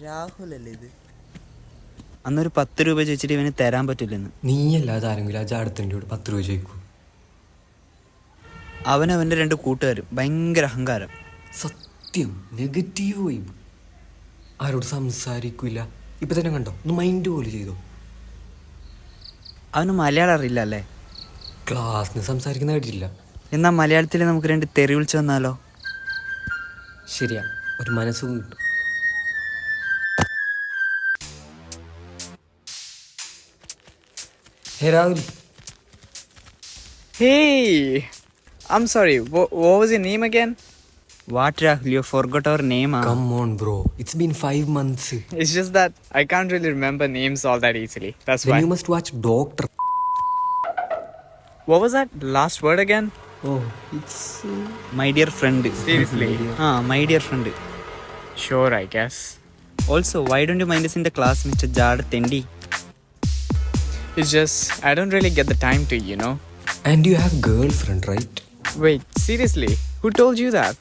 രാഹുലല്ലേ ഇത്? അന്നൊരു 10 രൂപ ചോദിച്ചിട്ട് ഇവന് തരാൻ പറ്റില്ലെന്ന്. നീയല്ലാതെ ആരെങ്കിലും ആ ജാടത്തിൻ്റെ 10 രൂപ ചോദിക്കൂ? അവനവൻ്റെ 2 കൂട്ടുകാരും ഭയങ്കര അഹങ്കാരം. സത്യം, നെഗറ്റീവ് വൈബ്. ആരോട് സംസാരിക്കില്ല. ഇപ്പം തന്നെ കണ്ടോ, ഒന്ന് മൈൻഡ് പോലും ചെയ്തോ. അവന് മലയാളം അറിയില്ല അല്ലേ? ക്ലാസ്സിന് സംസാരിക്കുന്ന കേട്ടില്ല. എന്നാൽ മലയാളത്തിൽ നമുക്ക് 2 തെറി വിളിച്ചു വന്നാലോ? ശരിയാ, ഒരു മനസ്സും കിട്ടും. ഹേ Rahul. Hey, I'm sorry. What was your name again? What Rahul, you forgot our name. Come on bro, it's been 5 months. It's just that I can't really remember names all that easily. That's Then why. you must watch Doctor. What was that last word again? Oh, it's My dear friend. Seriously? My dear friend. Sure, I guess. Also, why don't you mind us in the class, Mr. Jad Tendi? It's just I don't really get the time to, you know. And you have girlfriend, right? Wait, seriously? Who told you that?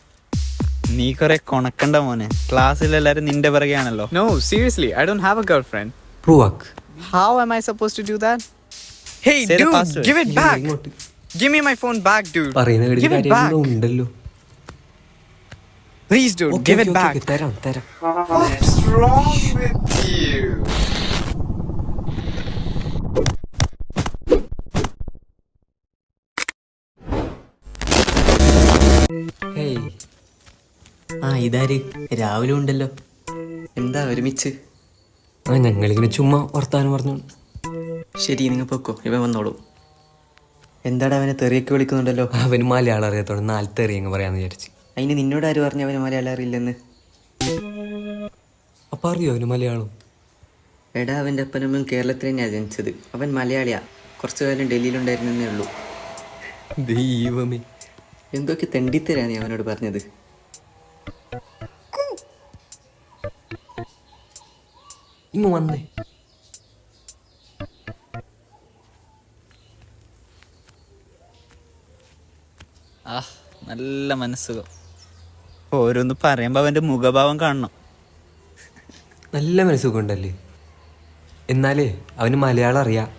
നീ കുറെ കൊണക്കണ്ട മോനെ. ക്ലാസ്സിലെല്ലാരും നിന്റെ പിറകെയാണല്ലോ. No, seriously, I don't have a girlfriend. Provak. How am I supposed to do that? Hey, Say the dude, password. give it back. Give me my phone back, dude. പറയുന്ന Give it back. ഉണ്ടല്ലോ. Please, dude, give it back. തരാം. What's wrong with you? Hey. ഇതാര് രാവിലെ ഉണ്ടല്ലോ. എന്താ ഒരുമിച്ച്? ഞങ്ങളിങ്ങനെ ചുമ്മാ വർത്താനം പറഞ്ഞു. ശരി, നിങ്ങൾ പൊക്കോ, ഇവൻ വന്നോളൂ. എന്താടാ അവനെ തെറിയൊക്കെ വിളിക്കുന്നുണ്ടല്ലോ? അവന് മലയാളം അറിയാത്തോടെ 4 തെറിയങ്ങ് പറയാന്ന് വിചാരിച്ചു. അതിന് നിന്നോട് ആര് പറഞ്ഞു അവന് മലയാളം അറിയില്ലെന്ന്? അപ്പൊ അറിയോ അവന് മലയാളം? എടാ, അവൻ്റെ അപ്പനമ്മ കേരളത്തിൽ തന്നെയാണ് ജനിച്ചത്. അവൻ മലയാളിയാ. കുറച്ചു കാലം ഡൽഹിയിലുണ്ടായിരുന്നേ ഉള്ളൂ. ദൈവമേ, എന്തൊക്കെ തെണ്ടിത്തരാ നീ അവനോട് പറഞ്ഞത്? ഇങ്ങ് വന്നേ. നല്ല മനസ്സുഖം. ഓരോന്ന് പറയുമ്പോ അവന്റെ മുഖഭാവം കാണണം. നല്ല മനസ്സുകൊണ്ടല്ലേ. എന്നാലേ അവന് മലയാളം അറിയാം.